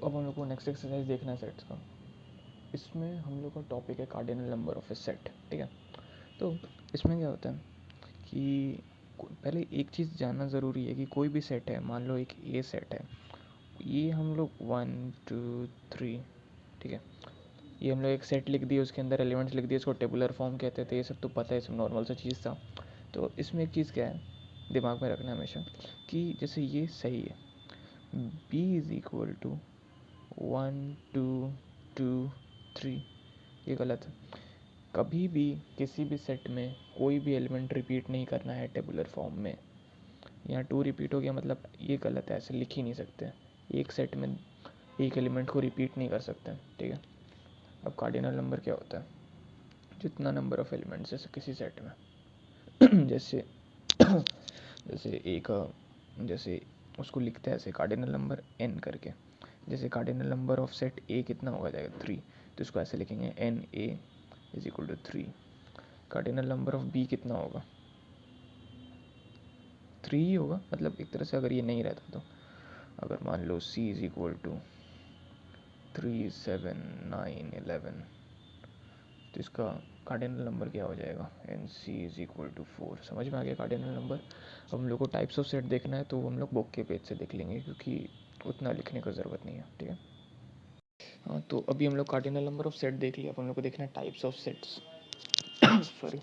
अब हम लोग को नेक्स्ट एक्सरसाइज देखना है सेट्स का। इसमें हम लोग का टॉपिक है cardinal number of A set, ठीक है। तो इसमें क्या होता है कि पहले एक चीज़ जानना ज़रूरी है कि कोई भी सेट है, मान लो एक ए सेट है, ये हम लोग 1 2 3, ठीक है, ये हम लोग एक सेट लिख दिए, उसके अंदर एलिमेंट्स लिख दिए, इसको टेबुलर फॉर्म कहते थे, ये सब तो पता है, सब नॉर्मल सा चीज़ था। तो इसमें एक चीज़ क्या है दिमाग में रखना हमेशा कि जैसे ये सही है, b इज़ इक्वल टू 1 2 2 3, ये गलत है। कभी भी किसी भी सेट में कोई भी एलिमेंट रिपीट नहीं करना है टेबुलर फॉर्म में। यहाँ 2 रिपीट हो गया मतलब ये गलत है, ऐसे लिख ही नहीं सकते। एक सेट में एक एलिमेंट को रिपीट नहीं कर सकते, ठीक है। अब कार्डिनल नंबर क्या होता है, जितना नंबर ऑफ एलिमेंट्स जैसे किसी सेट में जैसे जैसे उसको लिखते हैं ऐसे कार्डिनल नंबर n करके। जैसे cardinal number of set a कितना होगा जाएगा 3, तो इसको ऐसे लिखेंगे n a is equal to 3। Cardinal number of b कितना होगा 3 ही होगा, मतलब एक तरह से अगर ये नहीं रहता तो अगर मान लो c इज इक्वल टू 3 7 9 11, तो इसका कार्डिनल नंबर क्या हो जाएगा N C is equal to 4। समझ में आ गया कार्डिनल नंबर। अब हम लोग को टाइप्स ऑफ सेट देखना है तो हम लोग बुक के पेज से देख लेंगे क्योंकि उतना लिखने का ज़रूरत नहीं है, ठीक है। हाँ, तो अभी हम लोग कार्डिनल नंबर ऑफ सेट देख लिया, अब हम लोग को देखना है टाइप्स ऑफ सेट्स सॉरी।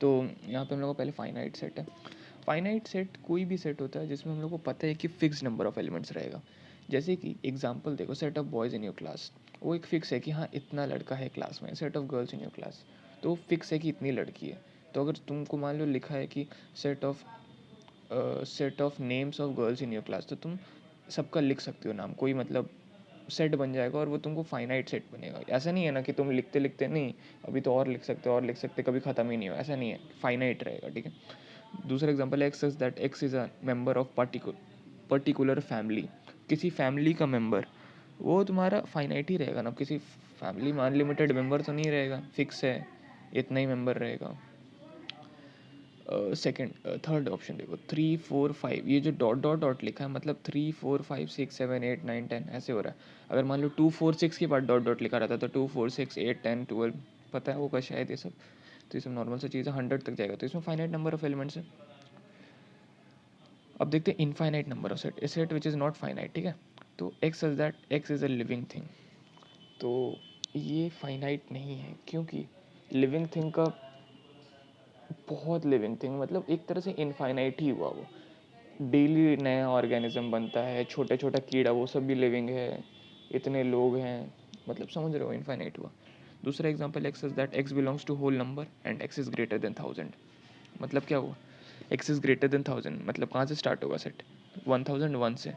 तो यहाँ पे हम लोग को पहले फाइनाइट सेट है। फाइनाइट सेट कोई भी सेट होता है जिसमें हम लोग को पता है कि फिक्स नंबर ऑफ एलिमेंट्स रहेगा। जैसे कि एग्जांपल देखो, set of boys in your class, वो एक फिक्स है कि हाँ इतना लड़का है क्लास में। Set of girls in your class, तो फिक्स है कि इतनी लड़की है। तो अगर तुमको मान लो लिखा है कि set of names of girls in your class, तो तुम सबका लिख सकते हो नाम, कोई मतलब सेट बन जाएगा और वो तुमको फाइनाइट सेट बनेगा। ऐसा नहीं है ना कि तुम लिखते लिखते नहीं अभी तो और लिख सकते हो और लिख सकते, कभी ख़त्म ही नहीं हो, ऐसा नहीं है, फाइनाइट रहेगा, ठीक है। दूसरा example x is that X is a member of particular family. किसी फैमिली का मेंबर वो तुम्हारा फाइनाइट ही रहेगा ना, किसी फैमिली में अनलिमिटेड मेंबर तो नहीं रहेगा, फिक्स है इतना ही मेंबर रहेगा। थर्ड ऑप्शन देखो 3 4 5, ये जो डॉट डॉट डॉट लिखा है मतलब 3 4 5 6 7 8 9 10 ऐसे हो रहा है। अगर मान लो 2 4 6 के बाद डॉट डॉट लिखा रहता तो 2 4 6 8 10 12, पता है होगा शायद ये सब। तो ये सब नॉर्मल सा चीज़ है, 100 तक जाएगा, तो इसमें फाइनाइट नंबर ऑफ एलिमेंट्स है। अब देखते हैं infinite number of set, a set which is not finite, ठीक है। तो x is that X is a living thing, तो ये फाइनाइट नहीं है क्योंकि लिविंग थिंग का बहुत लिविंग थिंग मतलब एक तरह से इनफाइनाइट ही हुआ वो। डेली नया ऑर्गेनिज्म बनता है, छोटा छोटा कीड़ा, वो सब भी लिविंग है, इतने लोग हैं, मतलब समझ रहे हो, इनफाइनाइट हुआ। दूसरा example x is that x belongs to whole number and x is greater than 1000। मतलब क्या हुआ, एक्स इज़ ग्रेटर देन 1000 मतलब कहाँ से स्टार्ट होगा सेट 1001 से,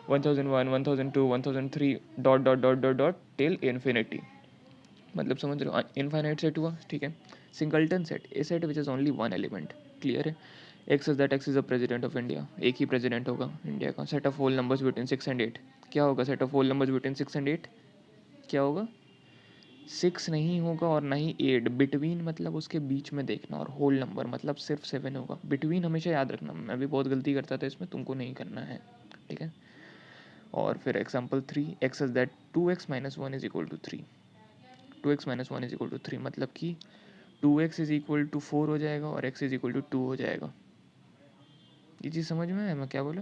1001 1002 1003 dot dot dot dot dot till infinity, मतलब समझ रहे हो, इनफाइनाइट सेट हुआ, ठीक है। Singleton set, a set which is only one element, clear है। X is that X is a president of India, एक ही प्रेसिडेंट होगा इंडिया का। Set of whole numbers between 6 and 8, क्या होगा set of whole numbers between 6 and 8, क्या होगा 6 नहीं होगा और ना ही 8, बिटवीन मतलब उसके बीच में देखना, और होल नंबर मतलब सिर्फ 7 होगा। बिटवीन हमेशा याद रखना, मैं भी बहुत गलती करता था इसमें, तुमको नहीं करना है, ठीक है। और फिर example 3, x is that 2x minus 1 is equal to 3, 2x minus 1 is equal to 3 मतलब कि 2x इज इक्वल टू 4 हो जाएगा और x इज इक्वल टू 2 हो जाएगा। ये चीज़ समझ में है मैं क्या बोला,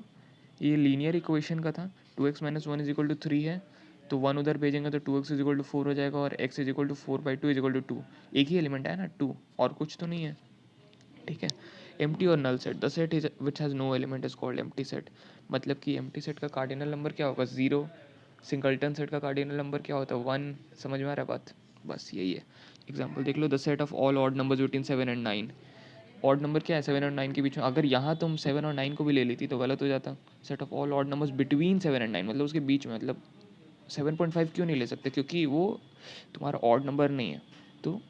ये लीनियर इक्वेशन का था। 2x minus 1 is equal to 3 है, तो 1 उधर भेजेंगे तो 2x इज इक्वल टू 4 हो जाएगा और x is equal to 4/2 is equal to 2। एक ही एलिमेंट है ना 2, और कुछ तो नहीं है, ठीक है। एम्प्टी और null set, the set is which has no element is called empty set, मतलब कि एम्प्टी सेट का कार्डिनल नंबर क्या होगा 0। सिंगल्टन सेट का कार्डिनल नंबर क्या होता है 1। समझ में आ रहा है बात, बस यही है। एग्जाम्पल देख लो, the set of all odd numbers between 7 and 9, odd number क्या है 7 और 9 के बीच में, अगर यहाँ तुम 7 और 9 को भी ले लेती तो गलत हो जाता। Set of all odd numbers between 7 and 9 मतलब उसके बीच में, मतलब 7.5 क्यों नहीं ले सकते, क्योंकि वो तुम्हारा ऑड नंबर नहीं है। तो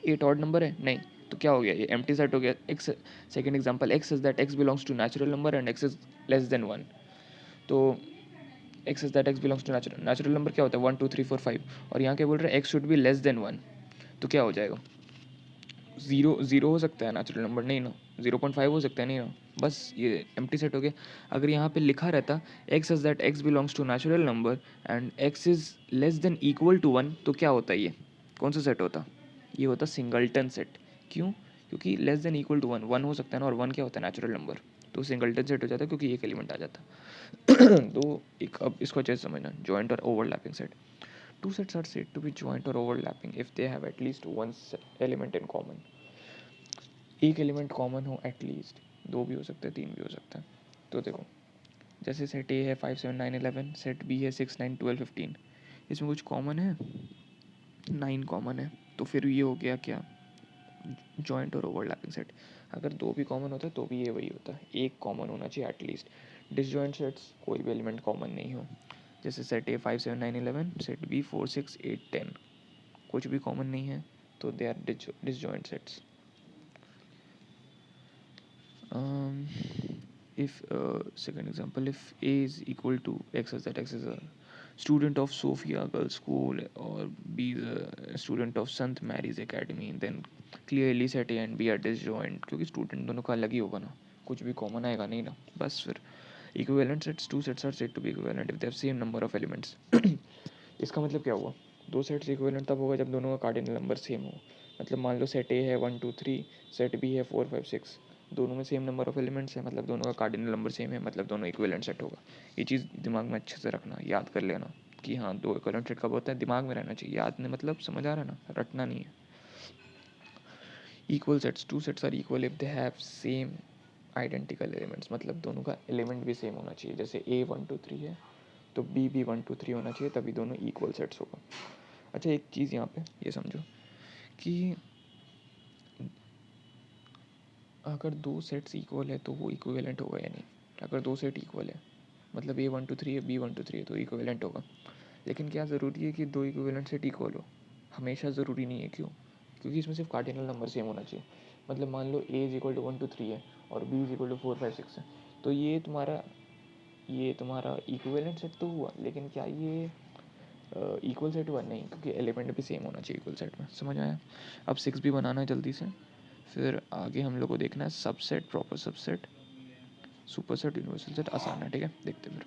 8 ऑड नंबर है नहीं, तो क्या हो गया ये एम्प्टी सेट हो गया। X, second example x is that x belongs to natural number and x is less than 1, तो x is that x belongs to natural number क्या होता है 1 2 3 4 5, और यहाँ क्या बोल रहे हैं x should be less than 1, तो क्या हो जाएगा 0 0 हो सकता है नेचुरल नंबर नहीं ना, 0.5 हो सकता है, नहीं ना, बस ये एम्प्टी सेट हो गया। अगर यहाँ पे लिखा रहता x is that x belongs to natural number and x is less than equal to 1, तो क्या होता है, ये कौन सा सेट होता, ये होता सिंगल्टन सेट। क्यों? क्योंकि लेस देन इक्वल टू 1, 1 हो सकता है ना, और 1 क्या होता है, नेचुरल नंबर, तो सिंगल्टन सेट हो जाता है क्योंकि एक एलिमेंट आ जाता। तो एक, अब इसको अच्छे से समझना, जॉइंट और overlapping set. Two sets are said to be joint or overlapping if they have at least one element in common. एक एलिमेंट कॉमन हो एटलीस्ट, दो भी हो सकते हैं, तीन भी हो सकता है। तो देखो, जैसे सेट ए है 5 7 9 11, सेट बी है 6 9 12 15, इसमें कुछ कॉमन है, 9 कॉमन है, तो फिर ये हो गया क्या, जॉइंट और ओवरलैपिंग सेट। अगर दो भी कॉमन होता है तो भी ये वही होता है, एक कॉमन होना चाहिए एटलीस्ट। डिसजॉइंट सेट्स, कोई भी एलिमेंट कॉमन नहीं हो, जैसे सेट ए 5 7 9 11, सेट बी 4 6 8 10, कुछ भी कॉमन नहीं है, तो they are disjoint sets. If second example, if a is equal to x, is that x is a student of Sophia Girls School, or b is a student of Sant Mary's Academy, then clearly set a and b are disjoint, क्योंकि student दोनों का अलग ही होगा ना, कुछ भी common आएगा नहीं ना, बस फिर equivalent sets, two sets are said to be equivalent if they have same number of elements. इसका मतलब क्या हुआ, दो सेट्स इक्विवेलेंट तब होगा जब दोनों का कार्डिनल नंबर सेम हो। मतलब मान लो सेट ए है 1 2 3, सेट बी है 4 5 6, दोनों में सेम नंबर ऑफ एलिमेंट्स है, मतलब दोनों का कार्डिनल नंबर सेम है, मतलब दोनों इक्विवेलेंट सेट होगा। ये चीज़ दिमाग में अच्छे से रखना, याद कर लेना कि हाँ, दो इक्विवेलेंट सेट कब होता है, दिमाग में रहना चाहिए, याद नहीं, मतलब समझ आ रहा है ना, रटना नहीं है। Equal sets, two sets are equal if they have same identical elements, मतलब दोनों का एलिमेंट भी सेम होना चाहिए। जैसे ए 1 2 3 है तो बी भी 1 2 3 होना चाहिए, तभी दोनों इक्वल सेट्स होगा। अच्छा, एक चीज़ यहाँ पे ये समझो कि अगर दो सेट्स इक्वल है तो वो इक्विवेलेंट होगा या नहीं। अगर दो सेट इक्वल है, मतलब ए 1 2 3 है, बी 1 2 3 है, तो इक्विवेलेंट होगा। लेकिन क्या ज़रूरी है कि दो इक्विवेलेंट सेट इक्वल हो? हमेशा ज़रूरी नहीं है। क्यों? क्योंकि इसमें सिर्फ कार्डिनल नंबर सेम होना चाहिए। मतलब मान लो ए इज इक्वल टू 1 2 3 है और बी इज इक्वल टू 4 5 6 है, तो ये तुम्हारा इक्विवेलेंट सेट तो हुआ, लेकिन क्या ये इक्वल सेट हुआ? नहीं, क्योंकि एलिमेंट भी सेम होना चाहिए इक्वल सेट में। समझ आया? अब 6 भी बनाना है जल्दी से, फिर आगे हम लोग को देखना है subset, proper subset, super set, universal set. आसान है, ठीक है, देखते फिर।